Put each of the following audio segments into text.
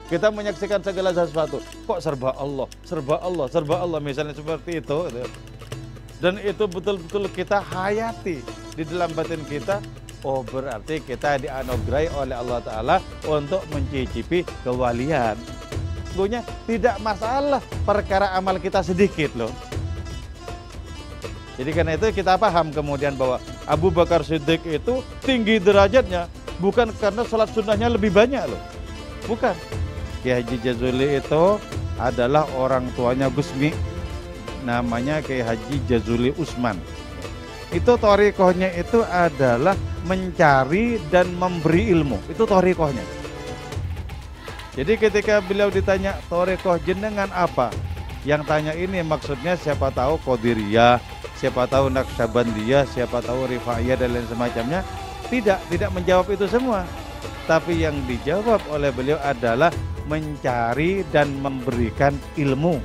Kita menyaksikan segala sesuatu, kok serba Allah, serba Allah, serba Allah, misalnya seperti itu. Dan itu betul-betul kita hayati di dalam batin kita. Oh, berarti kita dianugerahi oleh Allah Ta'ala untuk mencicipi kewalian. Sesungguhnya tidak masalah perkara amal kita sedikit loh. Jadi karena itu kita paham kemudian bahwa Abu Bakar Siddiq itu tinggi derajatnya bukan karena sholat sunnahnya lebih banyak loh. Bukan. Kiai Haji Jazuli itu adalah orang tuanya Gusmi, namanya Kiai Haji Jazuli Usman. Itu thariqahnya itu adalah mencari dan memberi ilmu. Itu thariqahnya. Jadi ketika beliau ditanya thariqah jenengan apa? Yang tanya ini maksudnya siapa tahu Qadiriyah, siapa tahu Naqsyabandiyah, siapa tahu Rifaiyah dan lain semacamnya. Tidak menjawab itu semua. Tapi yang dijawab oleh beliau adalah mencari dan memberikan ilmu.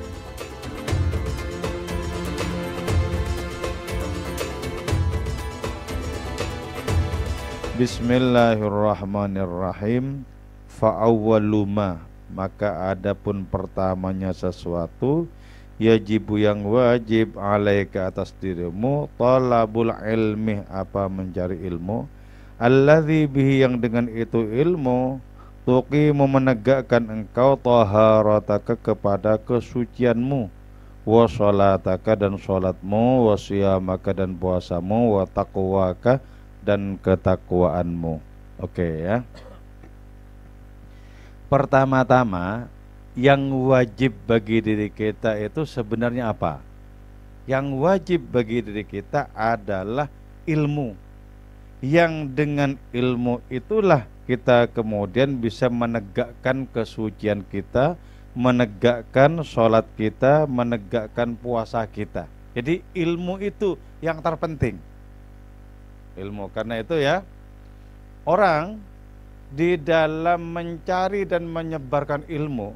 Bismillahirrahmanirrahim. Fa'awwaluma, maka adapun pertamanya sesuatu, yajibu yang wajib alaika atas dirimu, talabul ilmi, apa mencari ilmu, alladzi bihi, yang dengan itu ilmu, tuqimu menegakkan engkau taharataka kepada kesucianmu, wa sholataka dan sholatmu, wa siyamaka dan puasamu, wa taqwaka dan ketakwaanmu. Oke ya. Pertama-tama yang wajib bagi diri kita itu sebenarnya apa? Yang wajib bagi diri kita adalah ilmu. Yang dengan ilmu itulah kita kemudian bisa menegakkan kesucian kita, menegakkan sholat kita, menegakkan puasa kita. Jadi ilmu itu yang terpenting. Ilmu, karena itu ya, orang di dalam mencari dan menyebarkan ilmu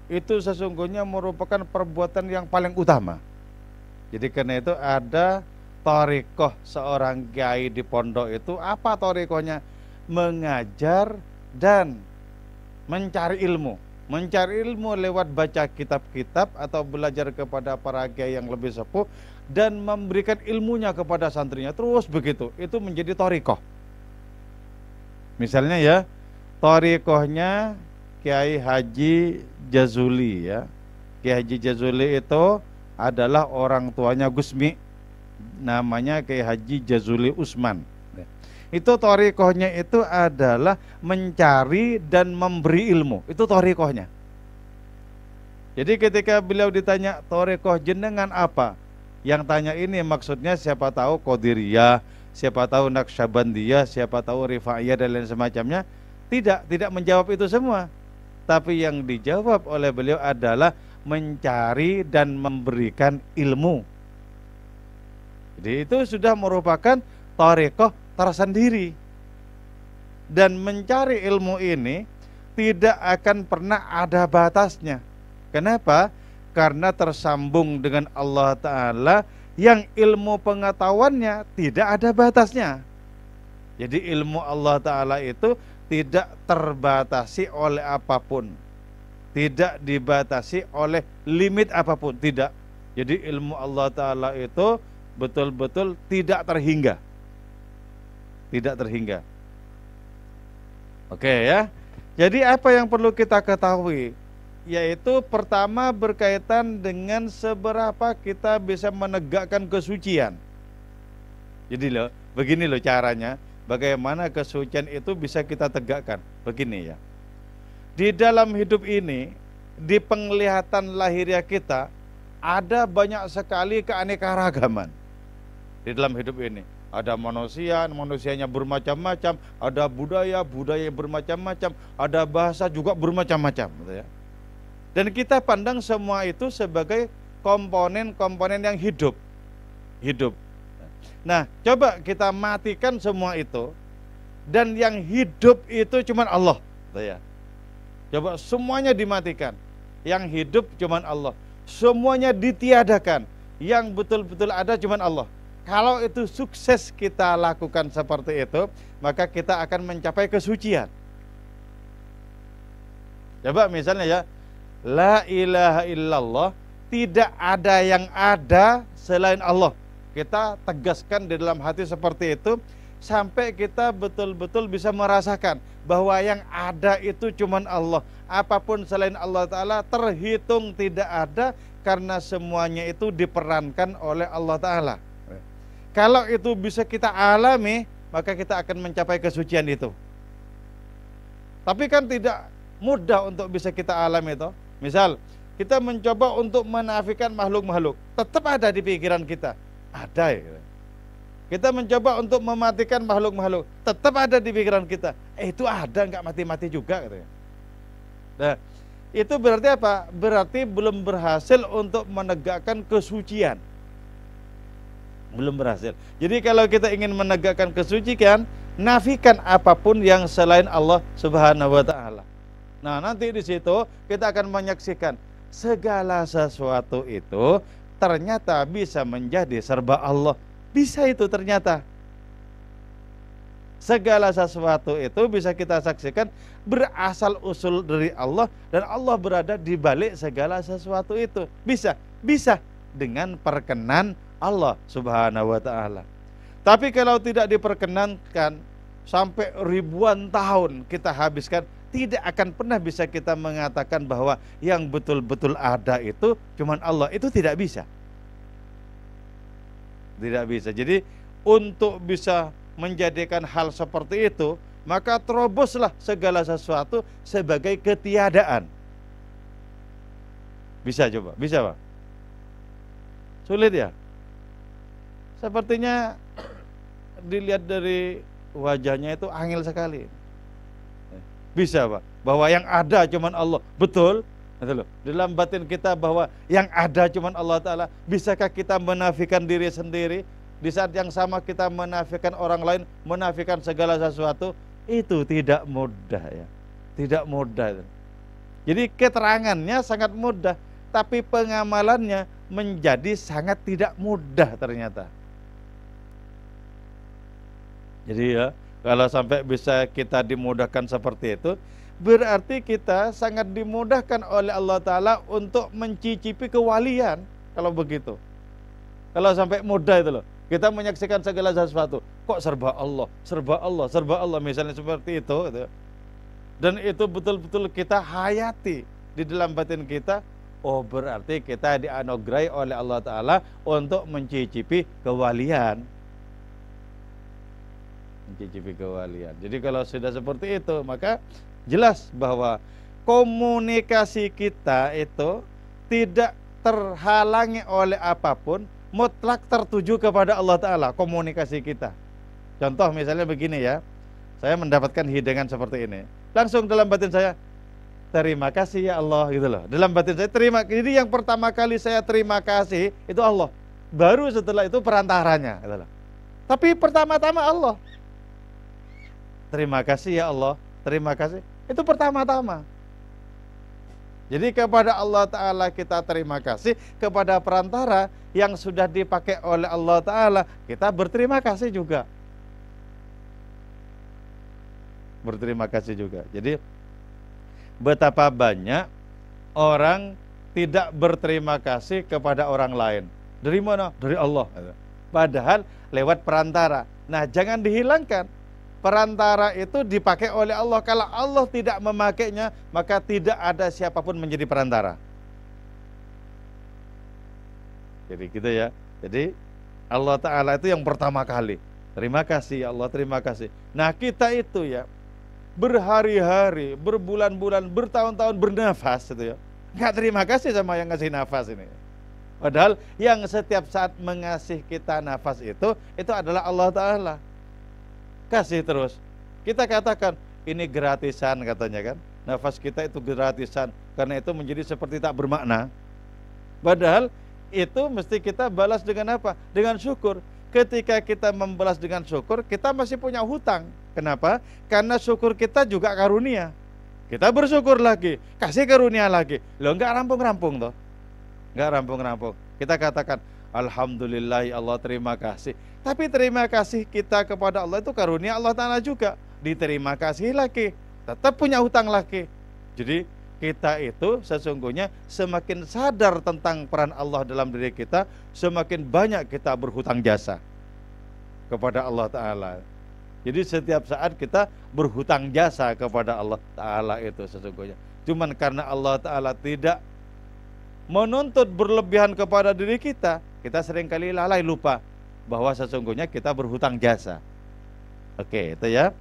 itu sesungguhnya merupakan perbuatan yang paling utama. Jadi karena itu ada thariqah seorang kiai di pondok itu. Apa thariqahnya? Mengajar dan mencari ilmu. Mencari ilmu lewat baca kitab-kitab atau belajar kepada para kiai yang lebih sepuh dan memberikan ilmunya kepada santrinya, terus begitu. Itu menjadi thariqah. Misalnya ya, thariqahnya Kiai Haji Jazuli ya. Kiai Haji Jazuli itu adalah orang tuanya Gusmi, namanya Kiai Haji Jazuli Usman. Itu thariqahnya itu adalah mencari dan memberi ilmu. Itu thariqahnya. Jadi ketika beliau ditanya thariqah jenengan apa? Yang tanya ini maksudnya siapa tahu Qadiriyah, siapa tahu Naqsyabandiyah, siapa tahu Rifaiyah dan lain semacamnya. Tidak menjawab itu semua. Tapi yang dijawab oleh beliau adalah mencari dan memberikan ilmu. Jadi itu sudah merupakan thariqah tersendiri. Dan mencari ilmu ini tidak akan pernah ada batasnya. Kenapa? Karena tersambung dengan Allah Ta'ala yang ilmu pengetahuannya tidak ada batasnya. Jadi ilmu Allah Ta'ala itu tidak terbatasi oleh apapun, tidak dibatasi oleh limit apapun, tidak. Jadi ilmu Allah Ta'ala itu betul-betul tidak terhingga. Tidak terhingga. Oke ya. Jadi apa yang perlu kita ketahui? Yaitu pertama berkaitan dengan seberapa kita bisa menegakkan kesucian. Jadi loh, begini loh caranya, bagaimana kesucian itu bisa kita tegakkan. Begini ya, di dalam hidup ini, di penglihatan lahiriah kita, ada banyak sekali keanekaragaman. Di dalam hidup ini ada manusia, manusianya bermacam-macam, ada budaya, budaya bermacam-macam, ada bahasa juga bermacam-macam, gitu ya. Dan kita pandang semua itu sebagai komponen-komponen yang hidup. Nah, coba kita matikan semua itu, dan yang hidup itu cuma Allah, gitu ya. Coba semuanya dimatikan, yang hidup cuma Allah. Semuanya ditiadakan, yang betul-betul ada cuma Allah. Kalau itu sukses kita lakukan seperti itu, maka kita akan mencapai kesucian. Coba misalnya ya, la ilaha illallah, tidak ada yang ada selain Allah. Kita tegaskan di dalam hati seperti itu sampai kita betul-betul bisa merasakan bahwa yang ada itu cuman Allah. Apapun selain Allah Ta'ala terhitung tidak ada, karena semuanya itu diperankan oleh Allah Ta'ala. Kalau itu bisa kita alami, maka kita akan mencapai kesucian itu. Tapi kan tidak mudah untuk bisa kita alami itu. Misal kita mencoba untuk menafikan makhluk-makhluk, tetap ada di pikiran kita, ada ya. Kita mencoba untuk mematikan makhluk-makhluk, tetap ada di pikiran kita, itu ada, nggak mati-mati juga katanya. Nah, itu berarti apa? Berarti belum berhasil untuk menegakkan kesucian. Belum berhasil. Jadi kalau kita ingin menegakkan kesucian, nafikan apapun yang selain Allah Subhanahu wa taala. Nah, nanti di situ kita akan menyaksikan segala sesuatu itu ternyata bisa menjadi serba Allah. Bisa itu ternyata. Segala sesuatu itu bisa kita saksikan berasal usul dari Allah, dan Allah berada di balik segala sesuatu itu. Bisa dengan perkenan Allah Subhanahu wa taala. Tapi kalau tidak diperkenankan, sampai ribuan tahun kita habiskan, tidak akan pernah bisa kita mengatakan bahwa yang betul-betul ada itu cuman Allah. Itu tidak bisa. Tidak bisa. Jadi untuk bisa menjadikan hal seperti itu, maka teroboslah segala sesuatu sebagai ketiadaan. Bisa coba? Bisa Pak? Sulit ya? Sepertinya dilihat dari wajahnya itu angel sekali. Bisa Pak? Bahwa yang ada cuman Allah. Betul? Betul. Dalam batin kita bahwa yang ada cuman Allah Ta'ala. Bisakah kita menafikan diri sendiri? Di saat yang sama kita menafikan orang lain, menafikan segala sesuatu. Itu tidak mudah ya. Tidak mudah. Jadi keterangannya sangat mudah, tapi pengamalannya menjadi sangat tidak mudah ternyata. Jadi ya, kalau sampai bisa kita dimudahkan seperti itu, berarti kita sangat dimudahkan oleh Allah Ta'ala untuk mencicipi kewalian. Kalau begitu, kalau sampai mudah itu loh, kita menyaksikan segala sesuatu, kok serba Allah, serba Allah, serba Allah, misalnya seperti itu gitu. Dan itu betul-betul kita hayati di dalam batin kita. Oh, berarti kita dianugerahi oleh Allah Ta'ala untuk mencicipi kewalian. Mencicipi kewalian. Jadi kalau sudah seperti itu, maka jelas bahwa komunikasi kita itu tidak terhalangi oleh apapun, mutlak tertuju kepada Allah Ta'ala komunikasi kita. Contoh misalnya begini ya, saya mendapatkan hidangan seperti ini, langsung dalam batin saya, terima kasih ya Allah, gitu loh. Dalam batin saya terima. Jadi yang pertama kali saya terima kasih itu Allah, baru setelah itu perantaranya, gitu loh. Tapi pertama-tama Allah. Terima kasih ya Allah, terima kasih, itu pertama-tama. Jadi kepada Allah Ta'ala kita terima kasih, kepada perantara yang sudah dipakai oleh Allah Ta'ala kita berterima kasih juga. Berterima kasih juga. Jadi betapa banyak orang tidak berterima kasih kepada orang lain. Dari mana? Dari Allah. Padahal lewat perantara. Nah, jangan dihilangkan. Perantara itu dipakai oleh Allah. Kalau Allah tidak memakainya, maka tidak ada siapapun menjadi perantara. Jadi gitu ya. Jadi Allah Ta'ala itu yang pertama kali. Terima kasih ya Allah, terima kasih. Nah, kita itu ya berhari-hari, berbulan-bulan, bertahun-tahun bernafas itu ya, nggak terima kasih sama yang ngasih nafas ini. Padahal yang setiap saat mengasih kita nafas itu adalah Allah Ta'ala. Kasih terus. Kita katakan ini gratisan katanya kan. Nafas kita itu gratisan, karena itu menjadi seperti tak bermakna. Padahal itu mesti kita balas dengan apa? Dengan syukur. Ketika kita membalas dengan syukur, kita masih punya hutang. Kenapa? Karena syukur kita juga karunia. Kita bersyukur lagi, kasih karunia lagi. Loh, enggak rampung-rampung toh. Enggak rampung-rampung. Kita katakan alhamdulillah ya Allah, terima kasih. Tapi terima kasih kita kepada Allah itu karunia Allah Ta'ala juga. Diterima kasih lagi, tetap punya hutang lagi. Jadi kita itu sesungguhnya semakin sadar tentang peran Allah dalam diri kita, semakin banyak kita berhutang jasa kepada Allah Ta'ala. Jadi setiap saat kita berhutang jasa kepada Allah Ta'ala itu sesungguhnya. Cuman karena Allah Ta'ala tidak menuntut berlebihan kepada diri kita seringkali lalai lupa bahwa sesungguhnya kita berhutang jasa. Oke, itu ya.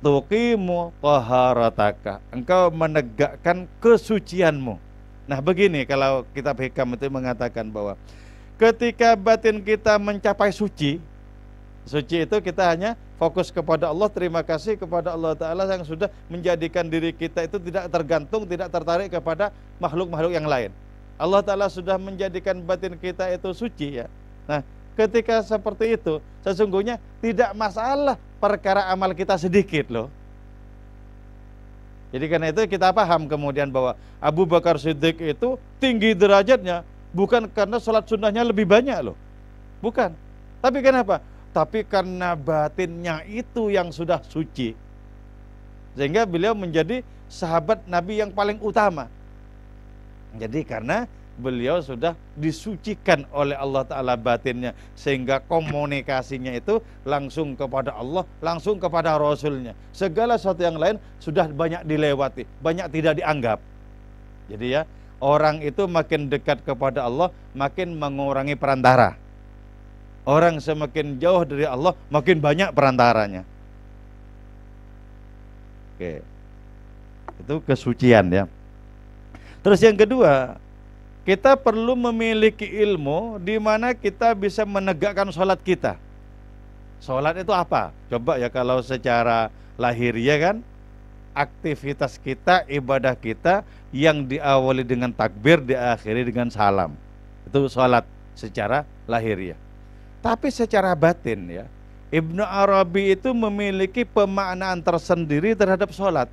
Tuqimu taharataka, engkau menegakkan kesucianmu. Nah begini, kalau kitab Hikam itu mengatakan bahwa ketika batin kita mencapai suci itu kita hanya fokus kepada Allah, terima kasih kepada Allah Ta'ala yang sudah menjadikan diri kita itu tidak tergantung, tidak tertarik kepada makhluk-makhluk yang lain. Allah Ta'ala sudah menjadikan batin kita itu suci ya. Nah ketika seperti itu sesungguhnya tidak masalah perkara amal kita sedikit loh. Jadi karena itu kita paham kemudian bahwa Abu Bakar Siddiq itu tinggi derajatnya bukan karena sholat sunnahnya lebih banyak loh, bukan. Tapi kenapa? Tapi karena batinnya itu yang sudah suci, sehingga beliau menjadi sahabat Nabi yang paling utama. Jadi karena beliau sudah disucikan oleh Allah Ta'ala batinnya, sehingga komunikasinya itu langsung kepada Allah, langsung kepada Rasulnya. Segala sesuatu yang lain sudah banyak dilewati, banyak tidak dianggap. Jadi ya, orang itu makin dekat kepada Allah, makin mengurangi perantara. Orang semakin jauh dari Allah, makin banyak perantaranya. Oke, itu kesucian ya. Terus yang kedua, kita perlu memiliki ilmu di mana kita bisa menegakkan sholat kita. Sholat itu apa? Coba ya, kalau secara lahiriah kan, aktivitas kita, ibadah kita yang diawali dengan takbir, diakhiri dengan salam. Itu sholat secara lahiriah. Tapi secara batin ya, Ibnu Arabi itu memiliki pemaknaan tersendiri terhadap sholat.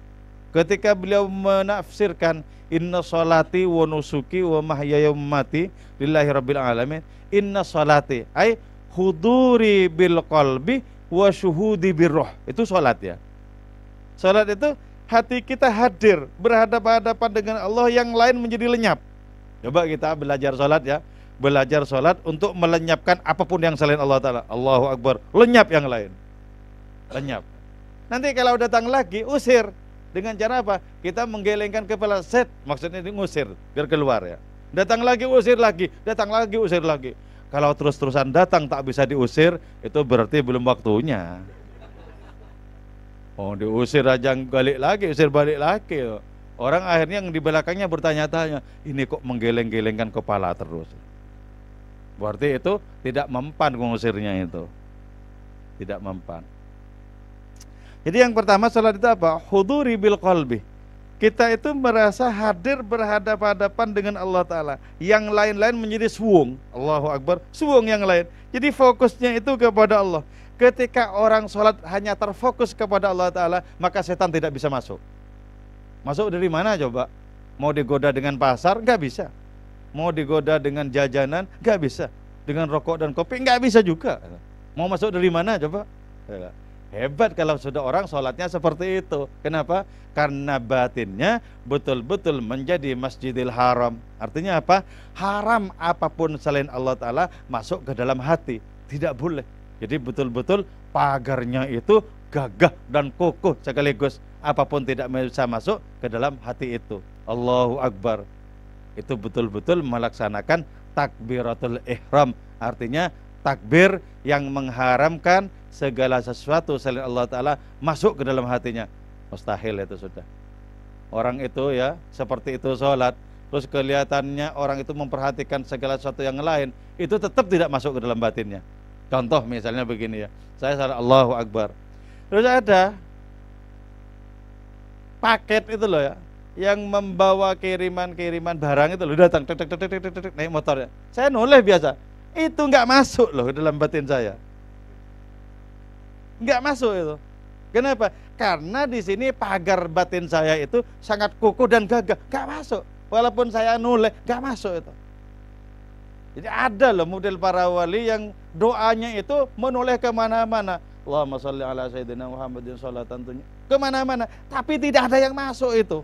Ketika beliau menafsirkan inna sholati wa nusuki wa mahyaya wa mamati lillahi rabbil alamin, inna sholati ay huduri bil qalbi wa syuhudi bir ruh. Itu sholat ya. Sholat itu hati kita hadir berhadapan-hadapan dengan Allah, yang lain menjadi lenyap. Coba kita belajar sholat ya, belajar sholat untuk melenyapkan apapun yang selain Allah Ta'ala. Allahu Akbar, lenyap yang lain, lenyap. Nanti kalau datang lagi usir. Dengan cara apa? Kita menggelengkan kepala, set, maksudnya ini ngusir, biar keluar ya. Datang lagi, usir lagi, datang lagi, usir lagi. Kalau terus-terusan datang tak bisa diusir, itu berarti belum waktunya. Oh, diusir aja balik lagi, usir balik lagi. Orang akhirnya yang di belakangnya bertanya-tanya, ini kok menggeleng-gelengkan kepala terus. Berarti itu tidak mempan mengusirnya itu. Tidak mempan. Jadi yang pertama salat itu apa? Huduri bil qalbi. Kita itu merasa hadir berhadapan-hadapan dengan Allah Ta'ala. Yang lain-lain menjadi suwung. Allahu Akbar, suwung yang lain. Jadi fokusnya itu kepada Allah. Ketika orang sholat hanya terfokus kepada Allah Ta'ala, maka setan tidak bisa masuk. Masuk dari mana coba? Mau digoda dengan pasar? Enggak bisa. Mau digoda dengan jajanan? Enggak bisa. Dengan rokok dan kopi? Enggak bisa juga. Mau masuk dari mana coba? Hebat kalau sudah orang sholatnya seperti itu. Kenapa? Karena batinnya betul-betul menjadi Masjidil Haram. Artinya apa? Haram apapun selain Allah Ta'ala masuk ke dalam hati. Tidak boleh. Jadi betul-betul pagarnya itu gagah dan kokoh sekaligus. Apapun tidak bisa masuk ke dalam hati itu. Allahu Akbar. Itu betul-betul melaksanakan takbiratul ihram. Artinya takbir yang mengharamkan segala sesuatu selain Allah Ta'ala masuk ke dalam hatinya. Mustahil itu sudah. Orang itu ya seperti itu sholat, terus kelihatannya orang itu memperhatikan segala sesuatu yang lain, itu tetap tidak masuk ke dalam batinnya. Contoh misalnya begini ya, saya salat Allahu Akbar, terus ada paket itu loh ya, yang membawa kiriman-kiriman barang itu loh, datang tek tek tek tek tek tek, naik motornya. Saya noleh biasa, itu nggak masuk loh ke dalam batin saya. Nggak masuk itu. Kenapa? Karena di sini pagar batin saya itu sangat kokoh dan gagah, nggak masuk. Walaupun saya noleh, nggak masuk itu. Jadi ada loh model para wali yang doanya itu menoleh kemana-mana. Allahumma sholli ala sayyidina Muhammadin sholatan kemana-mana. Tapi tidak ada yang masuk itu.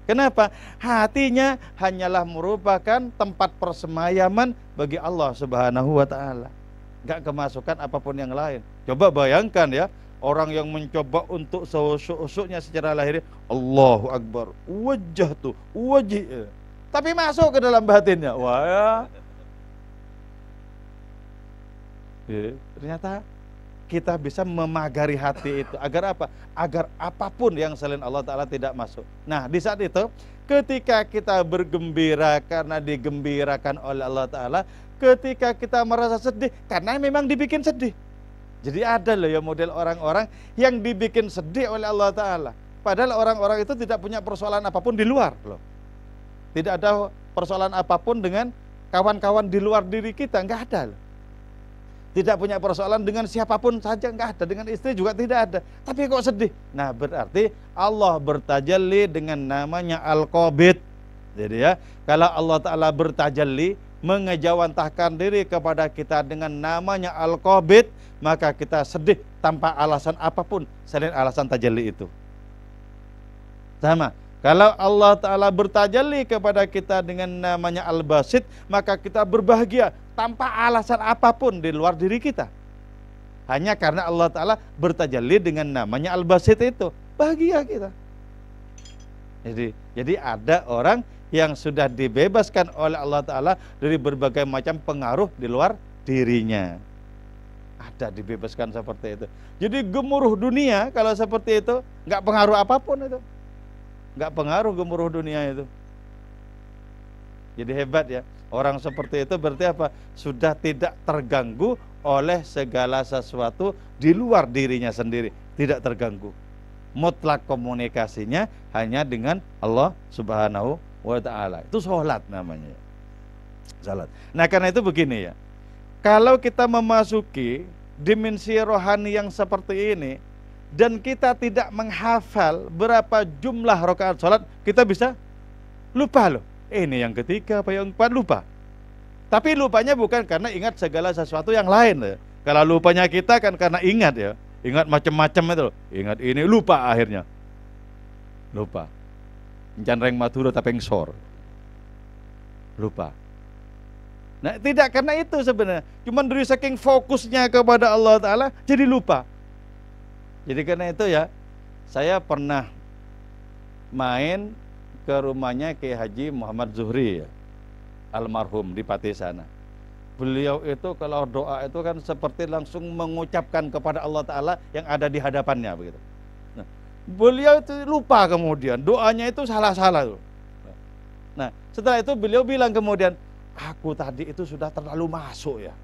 Kenapa? Hatinya hanyalah merupakan tempat persemayaman bagi Allah Subhanahu wa taala. Enggak kemasukan apapun yang lain. Coba bayangkan ya, orang yang mencoba untuk seusuk-usuknya secara lahir, Allahu Akbar, wajah tuh, wajih. Tapi masuk ke dalam batinnya. Wah ya. Ternyata kita bisa memagari hati itu agar apa? Agar apapun yang selain Allah Ta'ala tidak masuk. Nah, di saat itu ketika kita bergembira karena digembirakan oleh Allah Ta'ala, ketika kita merasa sedih karena memang dibikin sedih. Jadi ada loh ya model orang-orang yang dibikin sedih oleh Allah Ta'ala, padahal orang-orang itu tidak punya persoalan apapun di luar loh. Tidak ada persoalan apapun dengan kawan-kawan di luar diri kita, nggak ada loh. Tidak punya persoalan dengan siapapun saja, enggak ada, dengan istri juga tidak ada, tapi kok sedih. Nah, berarti Allah bertajalli dengan namanya Al-Qabid. Jadi ya, kalau Allah Ta'ala bertajalli, mengejawantahkan diri kepada kita dengan namanya Al-Qabid, maka kita sedih tanpa alasan apapun selain alasan tajalli itu. Sama, kalau Allah Ta'ala bertajalli kepada kita dengan namanya Al-Basit, maka kita berbahagia tanpa alasan apapun di luar diri kita. Hanya karena Allah Ta'ala bertajalli dengan namanya Al-Basit itu, bahagia kita. Jadi ada orang yang sudah dibebaskan oleh Allah Ta'ala dari berbagai macam pengaruh di luar dirinya. Ada dibebaskan seperti itu. Jadi gemuruh dunia kalau seperti itu, nggak pengaruh apapun itu. Nggak pengaruh gemuruh dunia itu. Jadi hebat ya. Orang seperti itu berarti apa? Sudah tidak terganggu oleh segala sesuatu di luar dirinya sendiri. Tidak terganggu. Mutlak komunikasinya hanya dengan Allah Subhanahu wa ta'ala. Itu sholat namanya. Sholat. Nah, karena itu begini ya. Kalau kita memasuki dimensi rohani yang seperti ini dan kita tidak menghafal berapa jumlah rakaat sholat, kita bisa lupa loh. Ini yang ketiga apa yang keempat, lupa. Tapi lupanya bukan karena ingat segala sesuatu yang lain ya. Kalau lupanya kita kan karena ingat ya. Ingat macam-macam itu loh. Ingat ini, lupa akhirnya. Lupa. Encan reng Madura tapi sor. Lupa. Nah, tidak karena itu sebenarnya. Cuman dari saking fokusnya kepada Allah Ta'ala jadi lupa. Jadi karena itu ya, saya pernah main ke rumahnya Kiai Haji Muhammad Zuhri ya, almarhum di Pati sana. Beliau itu kalau doa itu kan seperti langsung mengucapkan kepada Allah Ta'ala yang ada di hadapannya begitu. Nah, beliau itu lupa kemudian, doanya itu salah-salah. Nah, setelah itu beliau bilang kemudian, aku tadi itu sudah terlalu masuk ya,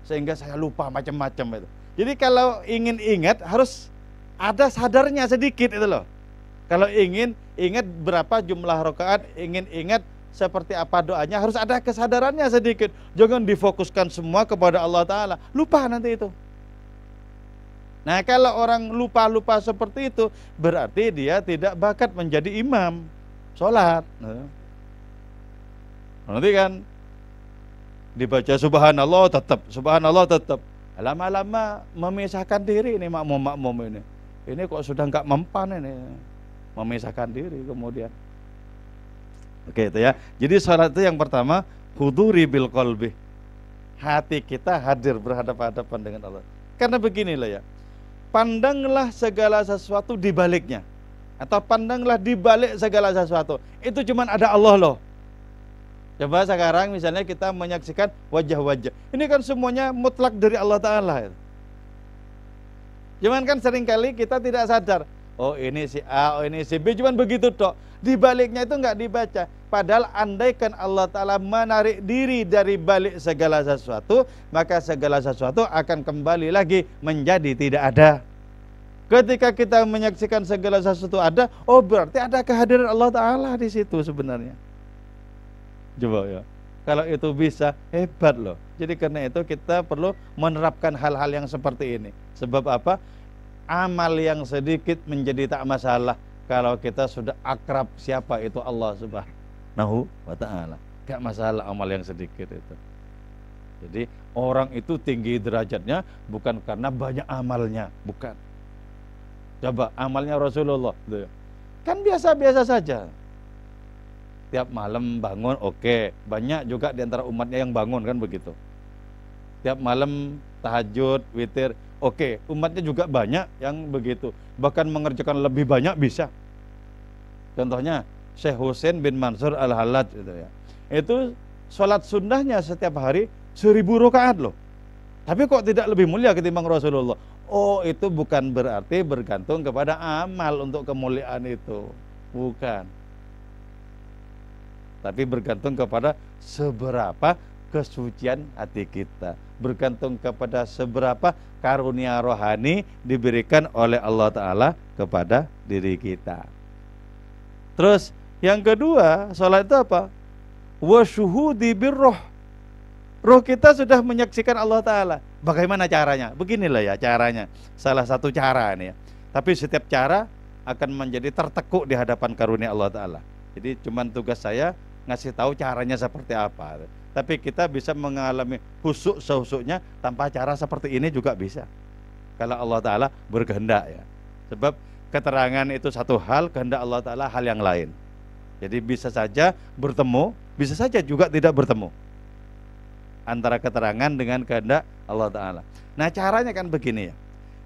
sehingga saya lupa macam-macam itu. Jadi kalau ingin ingat harus ada sadarnya sedikit itu loh. Kalau ingin ingat berapa jumlah rakaat, ingin ingat seperti apa doanya, harus ada kesadarannya sedikit. Jangan difokuskan semua kepada Allah Ta'ala, lupa nanti itu. Nah, kalau orang lupa-lupa seperti itu, berarti dia tidak bakat menjadi imam sholat. Nanti kan dibaca subhanallah tetap. Lama-lama memisahkan diri ini makmum ini. Ini kok sudah nggak mempan ini, memisahkan diri kemudian. Oke itu ya. Jadi salat itu yang pertama, huduri bil qalbi. Hati kita hadir berhadapan-hadapan dengan Allah. Karena beginilah ya. Pandanglah segala sesuatu di baliknya. Atau pandanglah di balik segala sesuatu. Itu cuman ada Allah loh. Coba sekarang misalnya kita menyaksikan wajah-wajah. Ini kan semuanya mutlak dari Allah Ta'ala. Cuman kan seringkali kita tidak sadar. Oh ini si A, oh ini si B, cuman begitu tok. Di baliknya itu enggak dibaca. Padahal andaikan Allah Ta'ala menarik diri dari balik segala sesuatu, maka segala sesuatu akan kembali lagi menjadi tidak ada. Ketika kita menyaksikan segala sesuatu ada, oh berarti ada kehadiran Allah Ta'ala di situ sebenarnya. Coba ya. Kalau itu bisa, hebat loh. Jadi karena itu kita perlu menerapkan hal-hal yang seperti ini. Sebab apa? Amal yang sedikit menjadi tak masalah kalau kita sudah akrab siapa itu Allah Subhanahu wa ta'ala. Gak masalah amal yang sedikit itu. Jadi orang itu tinggi derajatnya bukan karena banyak amalnya, bukan. Coba amalnya Rasulullah kan biasa-biasa saja. Tiap malam bangun, oke. Banyak juga di antara umatnya yang bangun kan begitu. Tiap malam tahajud, witir, oke. Umatnya juga banyak yang begitu. Bahkan mengerjakan lebih banyak bisa. Contohnya Syekh Husain bin Mansur Al-Hallaj itu ya. Itu sholat sunnahnya setiap hari 1000 rakaat loh. Tapi kok tidak lebih mulia ketimbang Rasulullah? Oh, itu bukan berarti bergantung kepada amal untuk kemuliaan itu. Bukan. Tapi bergantung kepada seberapa kesucian hati kita, bergantung kepada seberapa karunia rohani diberikan oleh Allah Ta'ala kepada diri kita. Terus yang kedua, sholat itu apa? Wa syuhudi birroh. Roh kita sudah menyaksikan Allah Ta'ala. Bagaimana caranya? Beginilah ya caranya. Salah satu cara ini ya. Tapi setiap cara akan menjadi tertekuk di hadapan karunia Allah Ta'ala. Jadi cuman tugas saya ngasih tahu caranya seperti apa. Tapi kita bisa mengalami husuk sehusuknya tanpa cara seperti ini juga bisa. Kalau Allah Ta'ala berkehendak ya. Sebab keterangan itu satu hal, kehendak Allah Ta'ala hal yang lain. Jadi bisa saja bertemu, bisa saja juga tidak bertemu antara keterangan dengan kehendak Allah Ta'ala. Nah caranya kan begini ya.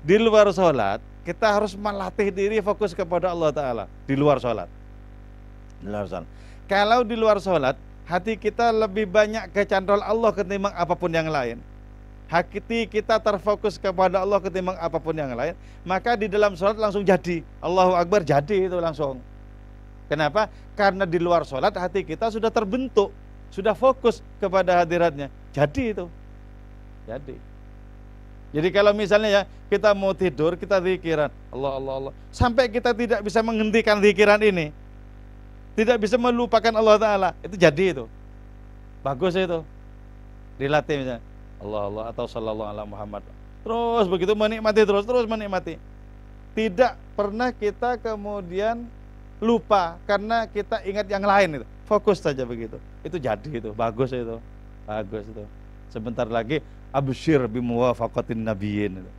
Di luar sholat kita harus melatih diri fokus kepada Allah Ta'ala. Di luar sholat. Di luar sholat. Kalau di luar sholat, hati kita lebih banyak kecantol Allah ketimbang apapun yang lain. Hati kita terfokus kepada Allah ketimbang apapun yang lain. Maka di dalam sholat langsung jadi. Allahu Akbar jadi itu langsung. Kenapa? Karena di luar sholat hati kita sudah terbentuk. Sudah fokus kepada hadiratnya. Jadi itu. Jadi kalau misalnya ya kita mau tidur, kita zikiran. Allah, Allah, Allah. Sampai kita tidak bisa menghentikan zikiran ini. Tidak bisa melupakan Allah Ta'ala. Itu jadi itu. Bagus itu. Dilatih misalnya. Allah, Allah atau sallallahu ala Muhammad. Terus begitu menikmati, terus menikmati. Tidak pernah kita kemudian lupa karena kita ingat yang lain itu. Fokus saja begitu. Itu jadi itu. Bagus itu. Bagus itu. Sebentar lagi absyir bimuwafaqatin nabiyyin itu.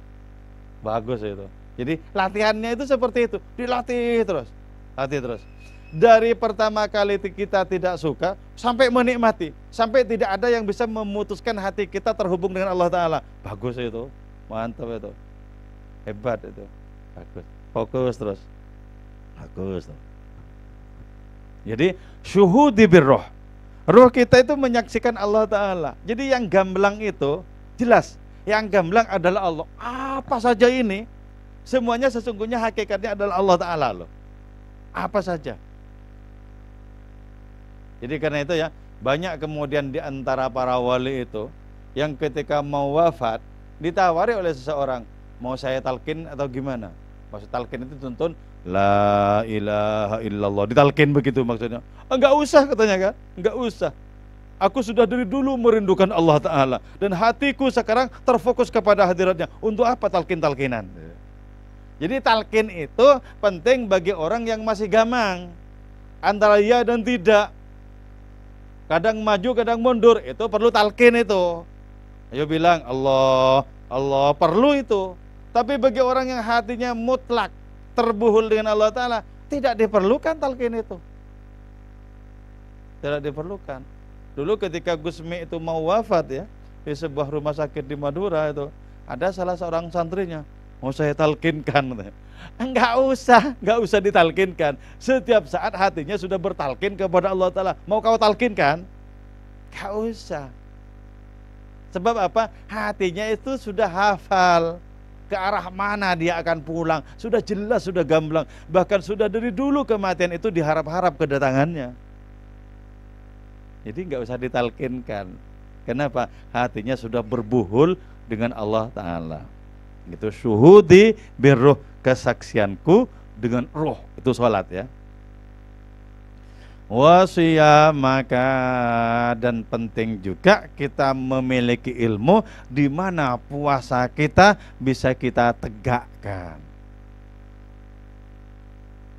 Bagus itu. Jadi latihannya itu seperti itu. Dilatih terus. Latih terus. Dari pertama kali kita tidak suka sampai menikmati, sampai tidak ada yang bisa memutuskan hati kita terhubung dengan Allah Ta'ala. Bagus itu, mantap itu, hebat itu, bagus, fokus terus, bagus. Jadi syuhudi birroh, roh kita itu menyaksikan Allah Ta'ala. Jadi yang gamblang itu jelas, yang gamblang adalah Allah. Apa saja ini, semuanya sesungguhnya hakikatnya adalah Allah Ta'ala loh. Apa saja. Jadi karena itu ya, banyak kemudian di antara para wali itu yang ketika mau wafat ditawari oleh seseorang, mau saya talqin atau gimana? Maksud talqin itu tuntun la ilaha illallah, ditalqin begitu maksudnya. Enggak usah katanya kan, enggak usah. Aku sudah dari dulu merindukan Allah Ta'ala dan hatiku sekarang terfokus kepada hadiratnya. Untuk apa talqin-talqinan? Jadi talqin itu penting bagi orang yang masih gamang antara ya dan tidak. Kadang maju, kadang mundur, itu perlu talqin itu. Ayo bilang Allah, Allah, perlu itu. Tapi bagi orang yang hatinya mutlak terbuhul dengan Allah Ta'ala, tidak diperlukan talqin itu. Tidak diperlukan. Dulu ketika Gusmi itu mau wafat ya, di sebuah rumah sakit di Madura itu, ada salah seorang santrinya, mau saya talqinkan. Enggak usah ditalkinkan. Setiap saat hatinya sudah bertalkin kepada Allah Ta'ala. Mau kau talkinkan? Enggak usah. Sebab apa? Hatinya itu sudah hafal ke arah mana dia akan pulang. Sudah jelas, sudah gamblang. Bahkan sudah dari dulu kematian itu diharap-harap kedatangannya. Jadi enggak usah ditalkinkan. Kenapa? Hatinya sudah berbuhul dengan Allah Ta'ala. Gitu, syuhudi birruh, kesaksianku dengan roh, itu sholat ya. Wasiyamaka, dan penting juga kita memiliki ilmu di mana puasa kita bisa kita tegakkan.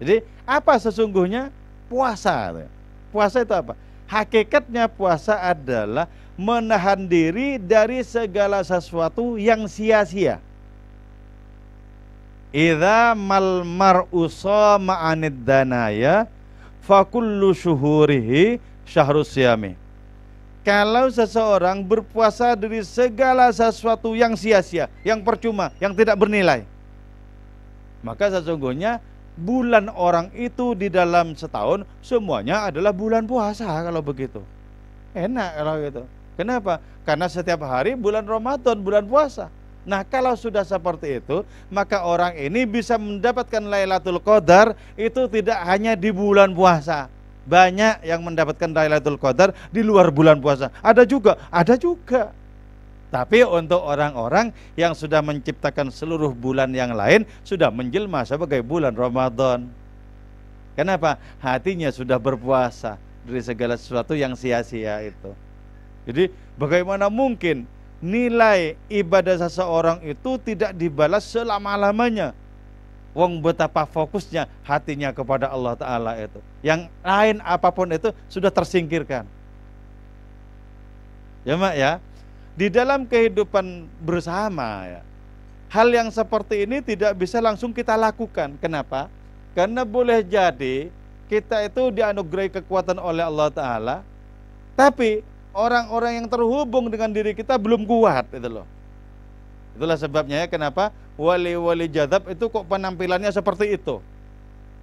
Jadi apa sesungguhnya puasa? Puasa itu apa? Hakikatnya puasa adalah menahan diri dari segala sesuatu yang sia-sia. Idza mal mar'u sama anid danaya fakullu syuhurihi syahrus siyami. Kalau seseorang berpuasa dari segala sesuatu yang sia-sia, yang percuma, yang tidak bernilai, maka sesungguhnya bulan orang itu di dalam setahun semuanya adalah bulan puasa. Kalau begitu enak kalau gitu. Kenapa? Karena setiap hari bulan Ramadan, bulan puasa. Nah, kalau sudah seperti itu, maka orang ini bisa mendapatkan Lailatul Qadar itu tidak hanya di bulan puasa. Banyak yang mendapatkan Lailatul Qadar di luar bulan puasa. Ada juga. Tapi untuk orang-orang yang sudah menciptakan seluruh bulan yang lain, sudah menjelma sebagai bulan Ramadan. Kenapa? Hatinya sudah berpuasa dari segala sesuatu yang sia-sia itu. Jadi bagaimana mungkin nilai ibadah seseorang itu tidak dibalas selama-lamanya? Wong betapa fokusnya hatinya kepada Allah Ta'ala itu. Yang lain apapun itu sudah tersingkirkan. Ya Mak ya. Di dalam kehidupan bersama ya, hal yang seperti ini tidak bisa langsung kita lakukan. Kenapa? Karena boleh jadi kita itu dianugerahi kekuatan oleh Allah Ta'ala, tapi orang-orang yang terhubung dengan diri kita belum kuat itu loh. Itulah sebabnya ya kenapa wali-wali jadzab itu kok penampilannya seperti itu.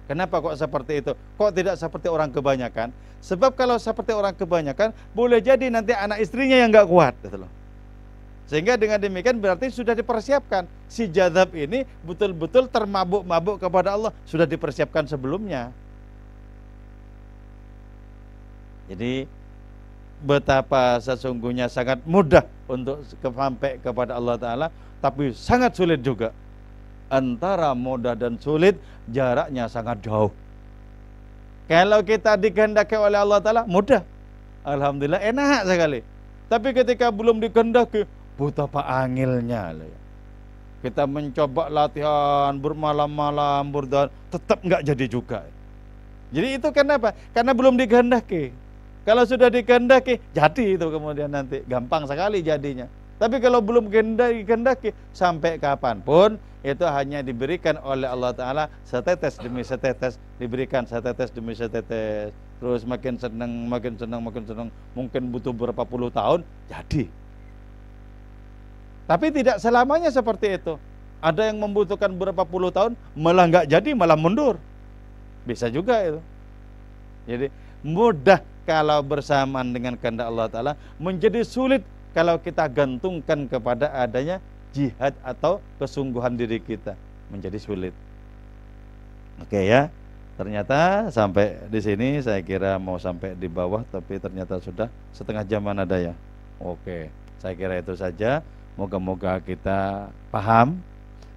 Kenapa kok seperti itu? Kok tidak seperti orang kebanyakan? Sebab kalau seperti orang kebanyakan, boleh jadi nanti anak istrinya yang nggak kuat gitu loh. Sehingga dengan demikian berarti sudah dipersiapkan. Si jadzab ini betul-betul termabuk-mabuk kepada Allah, sudah dipersiapkan sebelumnya. Jadi betapa sesungguhnya sangat mudah untuk sampai kepada Allah Ta'ala, tapi sangat sulit juga. Antara mudah dan sulit jaraknya sangat jauh. Kalau kita dikehendaki oleh Allah Ta'ala mudah, alhamdulillah enak sekali. Tapi ketika belum dikehendaki, betapa angilnya. Kita mencoba latihan bermalam-malam berdoa, tetap nggak jadi juga. Jadi itu kenapa? Karena belum dikehendaki. Kalau sudah dikehendaki, jadi itu kemudian nanti gampang sekali jadinya. Tapi kalau belum dikehendaki, sampai kapanpun itu hanya diberikan oleh Allah Ta'ala setetes demi setetes, diberikan setetes demi setetes. Terus makin senang, mungkin butuh berapa puluh tahun, jadi. Tapi tidak selamanya seperti itu. Ada yang membutuhkan berapa puluh tahun, malah nggak jadi, malah mundur. Bisa juga itu. Jadi mudah kalau bersamaan dengan kehendak Allah Ta'ala, menjadi sulit kalau kita gantungkan kepada adanya jihad atau kesungguhan diri kita, menjadi sulit. Oke ya, ternyata sampai di sini saya kira mau sampai di bawah, tapi ternyata sudah setengah jaman ada ya. Oke, saya kira itu saja. Moga-moga kita paham,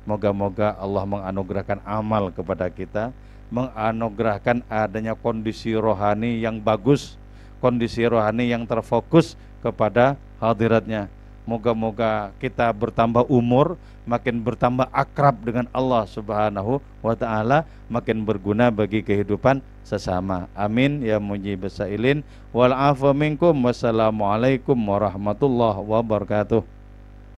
moga-moga Allah menganugerahkan amal kepada kita, menganugerahkan adanya kondisi rohani yang bagus, kondisi rohani yang terfokus kepada hadiratnya. Moga-moga kita bertambah umur, makin bertambah akrab dengan Allah Subhanahu wa Ta'ala, makin berguna bagi kehidupan sesama. Amin ya mujibas sailin. Wal afu minkum. Wassalamualaikum warahmatullahi wabarakatuh.